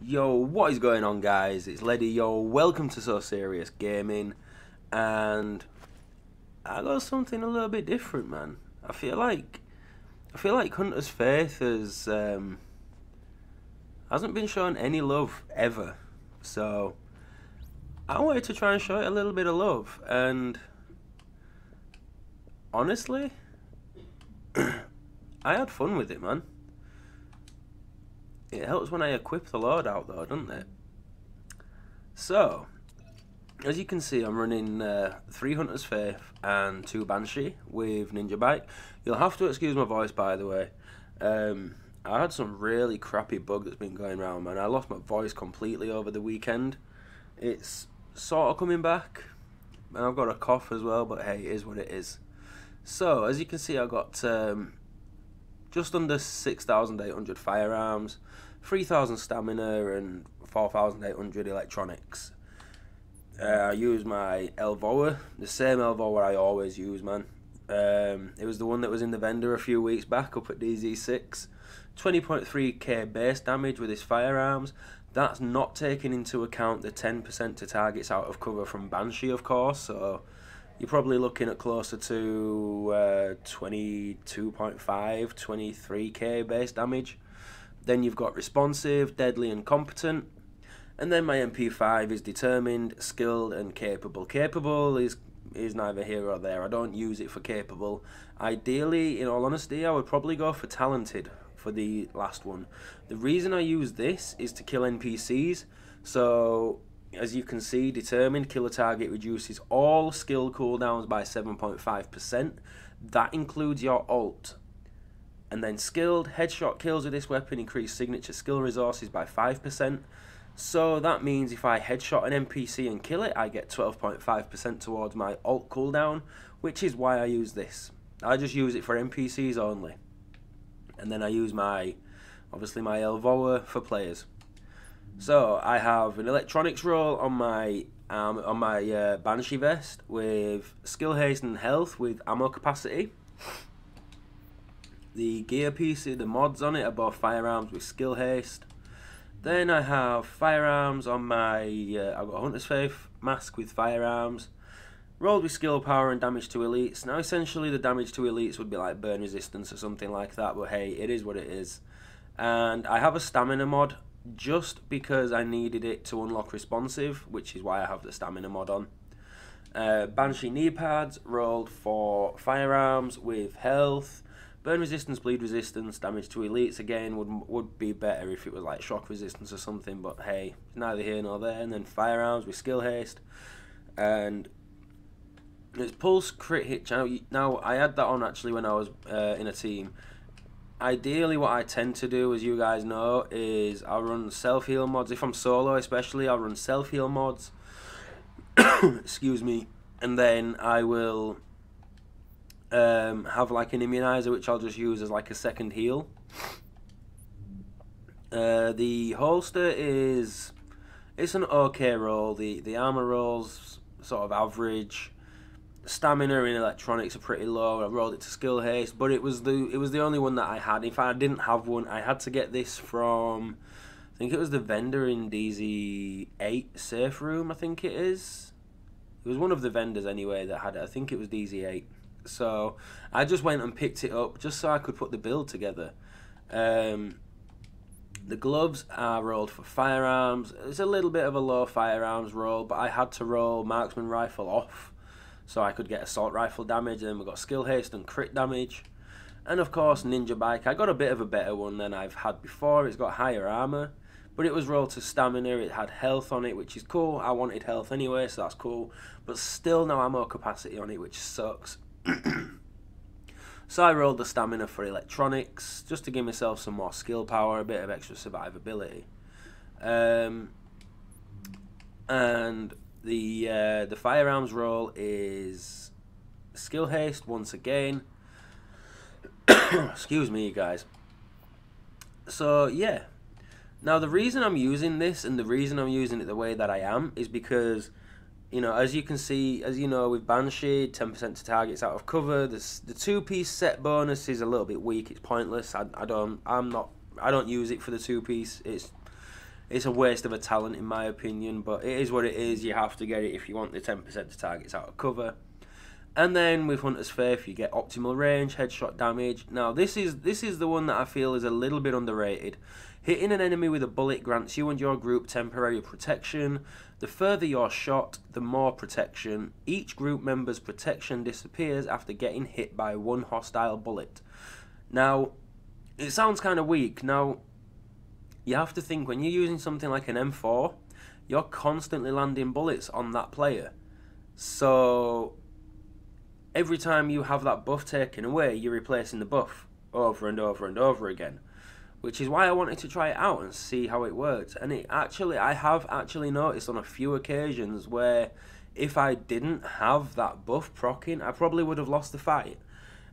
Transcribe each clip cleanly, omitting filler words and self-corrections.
Yo, what is going on, guys? It's Leddy. Yo, welcome to So Serious Gaming, and I got something a little bit different, man. I feel like Hunter's Faith hasn't been shown any love ever, so I wanted to try and show it a little bit of love. And honestly, I had fun with it, man. It helps when I equip the loadout though, doesn't it? So, as you can see, I'm running 3 Hunter's Faith and 2 Banshee with Ninja Bike. You'll have to excuse my voice, by the way. I had some really crappy bug that's been going around, man. I lost my voice completely over the weekend. It's sort of coming back, and I've got a cough as well, but hey, it is what it is. So, as you can see, I got just under 6,800 firearms, 3,000 stamina, and 4,800 electronics. I use my Elvoa, the same Elvoa I always use, man. It was the one that was in the vendor a few weeks back up at DZ6. 20.3k base damage with his firearms. That's not taking into account the 10% to targets out of cover from Banshee, of course, so you're probably looking at closer to 22.5, 23k base damage. Then you've got responsive, deadly and competent. And then my MP5 is determined, skilled and capable. Capable is neither here or there. I don't use it for capable. Ideally, in all honesty, I would probably go for talented for the last one. The reason I use this is to kill NPCs. So, as you can see, determined, kill a target reduces all skill cooldowns by 7.5%. That includes your ult. And then skilled, headshot kills with this weapon increase signature skill resources by 5%. So that means if I headshot an NPC and kill it, I get 12.5% towards my ult cooldown, which is why I use this. I just use it for NPCs only. And then I use obviously my Elvoa for players. So I have an electronics roll on my Banshee vest with skill haste and health with ammo capacity. The gear pieces, the mods on it are both firearms with skill haste. Then I have firearms on my, I've got a Hunter's Faith mask with firearms, rolled with skill power and damage to elites. Now essentially the damage to elites would be like burn resistance or something like that, but hey, it is what it is. And I have a stamina mod just because I needed it to unlock responsive, which is why I have the stamina mod on. Banshee knee pads rolled for firearms with health. Burn resistance, bleed resistance, damage to elites again would be better if it was like shock resistance or something, but hey, neither here nor there. And then firearms with skill haste, and it's pulse crit hit. Now I had that on actually when I was in a team. Ideally, what I tend to do, as you guys know, is I'll run self heal mods. If I'm solo, especially, I'll run self heal mods. Excuse me, and then I will have like an immunizer, which I'll just use as like a second heal. The holster it's an okay roll. The armor rolls sort of average. Stamina and electronics are pretty low. I rolled it to skill haste, but it was the only one that I had. If I didn't have one, I had to get this from, I think it was the vendor in DZ8 safe room. I think it is. It was one of the vendors anyway that had it. I think it was DZ8. So I just went and picked it up just so I could put the build together. The gloves are rolled for firearms. It's a little bit of a low firearms roll, but I had to roll marksman rifle off so I could get assault rifle damage. And then we got skill haste and crit damage. And of course ninja bike. I got a bit of a better one than I've had before. It's got higher armor, but it was rolled to stamina. It had health on it, which is cool. I wanted health anyway, so that's cool. But still no ammo capacity on it, which sucks. So I rolled the stamina for electronics just to give myself some more skill power, a bit of extra survivability. And the firearms roll is skill haste once again. Excuse me, you guys. So yeah, now the reason I'm using this and the reason I'm using it the way that I am is because, you know, as you can see, as you know, with Banshee, 10% to targets out of cover. The 2-piece set bonus is a little bit weak. It's pointless. I don't use it for the 2-piece. It's a waste of a talent in my opinion. But it is what it is. You have to get it if you want the 10% to targets out of cover. And then with Hunter's Faith, you get optimal range, headshot damage. Now this is the one that I feel is a little bit underrated. Hitting an enemy with a bullet grants you and your group temporary protection. The further your shot, the more protection. Each group member's protection disappears after getting hit by one hostile bullet. Now, it sounds kind of weak. Now, you have to think when you're using something like an M4, you're constantly landing bullets on that player. So every time you have that buff taken away, you're replacing the buff over and over and over again. Which is why I wanted to try it out and see how it works. And I have actually noticed on a few occasions where if I didn't have that buff proccing, I probably would have lost the fight.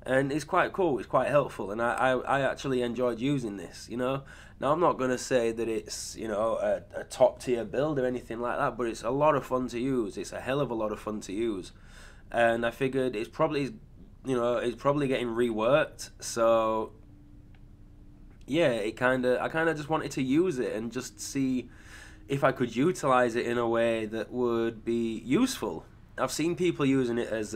And it's quite cool, it's quite helpful, and I actually enjoyed using this, you know. Now I'm not going to say that it's, you know, a top tier build or anything like that, but it's a lot of fun to use. It's a hell of a lot of fun to use. And I figured it's probably, you know, it's probably getting reworked, so yeah, I kind of just wanted to use it and just see if I could utilize it in a way that would be useful. I've seen people using it as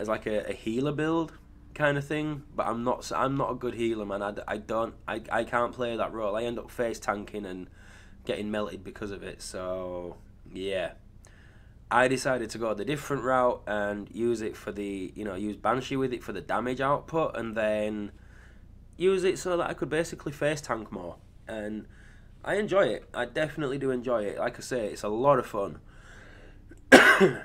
like a healer build kind of thing, but I'm not a good healer, man. I can't play that role. I end up face tanking and getting melted because of it. So yeah, I decided to go the different route and use it for the, you know, use Banshee with it for the damage output, and then use it so that I could basically face tank more. And I enjoy it. I definitely do enjoy it. Like I say, it's a lot of fun. The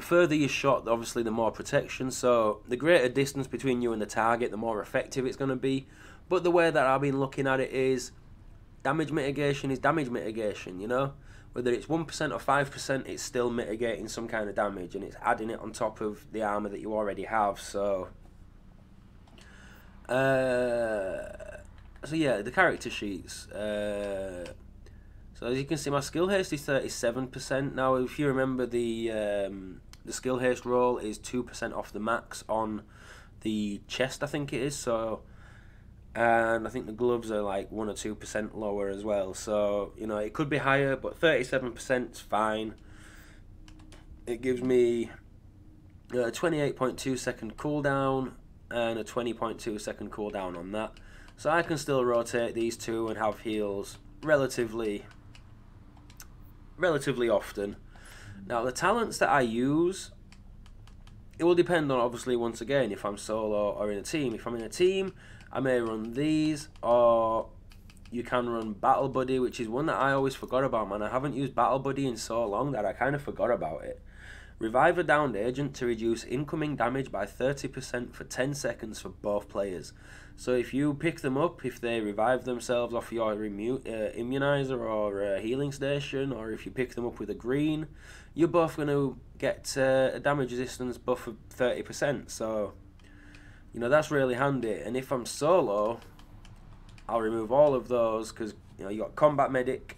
further you shot, obviously the more protection, so the greater distance between you and the target, the more effective it's going to be. But the way that I've been looking at it is damage mitigation is damage mitigation, you know? Whether it's 1% or 5%, it's still mitigating some kind of damage, and it's adding it on top of the armor that you already have. So yeah, the character sheets. So as you can see, my skill haste is 37%. Now, if you remember, the skill haste roll is 2% off the max on the chest, I think it is. So, and I think the gloves are like 1 or 2% lower as well. So, you know, it could be higher, but 37% is fine. It gives me a 28.2 second cooldown and a 20.2 second cooldown on that. So I can still rotate these two and have heals relatively often. Now, the talents that I use, it will depend on, obviously, once again, if I'm solo or in a team. If I'm in a team, I may run these, or you can run Battle Buddy, which is one that I always forgot about, man. I haven't used Battle Buddy in so long that I kind of forgot about it. Revive a downed agent to reduce incoming damage by 30% for 10 seconds for both players. So if you pick them up, if they revive themselves off your immunizer or healing station, or if you pick them up with a green, you're both going to get a damage resistance buff of 30%. So, you know, that's really handy. And if I'm solo, I'll remove all of those because, you know, you got Combat Medic.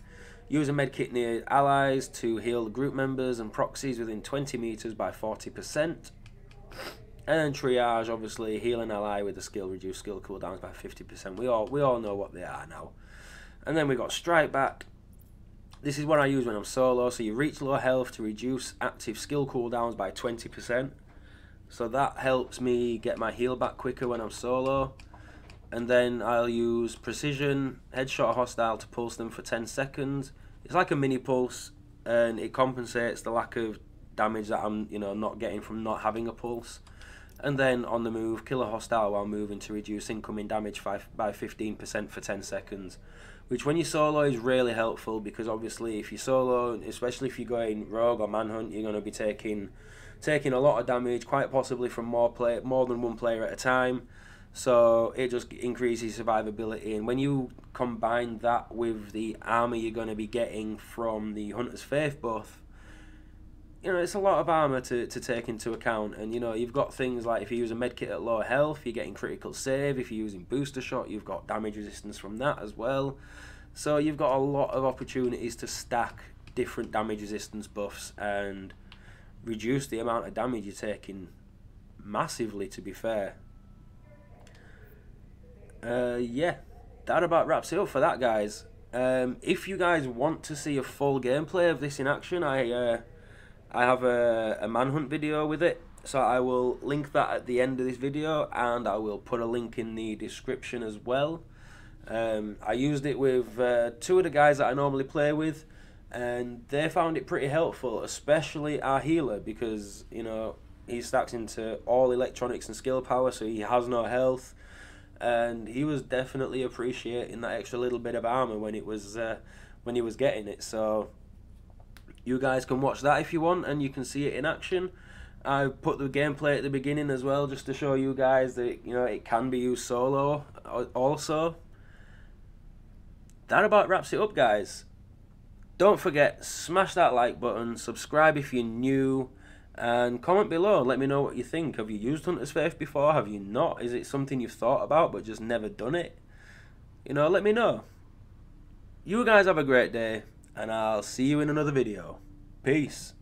Use a medkit near allies to heal the group members and proxies within 20 meters by 40%. And then triage, obviously, heal an ally with a skill, reduce skill cooldowns by 50%. We all know what they are now. And then we got Strike Back. This is what I use when I'm solo. So you reach low health to reduce active skill cooldowns by 20%. So that helps me get my heal back quicker when I'm solo. And then I'll use Precision, headshot a hostile to pulse them for 10 seconds. It's like a mini pulse, and it compensates the lack of damage that I'm, you know, not getting from not having a pulse. And then on the move, kill a hostile while moving to reduce incoming damage by 15% for 10 seconds. Which when you solo is really helpful, because obviously if you solo, especially if you're going rogue or manhunt, you're going to be taking a lot of damage, quite possibly from more than one player at a time. So it just increases survivability, and when you combine that with the armor you're going to be getting from the Hunter's Faith buff, you know, it's a lot of armor to take into account. And you know, you've got things like if you use a medkit at low health, you're getting critical save. If you're using booster shot, you've got damage resistance from that as well. So you've got a lot of opportunities to stack different damage resistance buffs and reduce the amount of damage you're taking massively, to be fair. Yeah, that about wraps it up for that, guys. If you guys want to see a full gameplay of this in action, I have a manhunt video with it, so I will link that at the end of this video, and I will put a link in the description as well. I used it with two of the guys that I normally play with, and they found it pretty helpful, especially our healer, because, you know, he stacks into all electronics and skill power, so he has no health. And he was definitely appreciating that extra little bit of armor when he was getting it. So you guys can watch that if you want, and you can see it in action. I put the gameplay at the beginning as well, just to show you guys that, you know, it can be used solo also. That about wraps it up, guys. Don't forget, smash that like button, subscribe if you're new, and comment below. Let me know what you think. Have you used Hunter's Faith before? Have you not? Is it something you've thought about but just never done it? You know, let me know. You guys have a great day, and I'll see you in another video. Peace.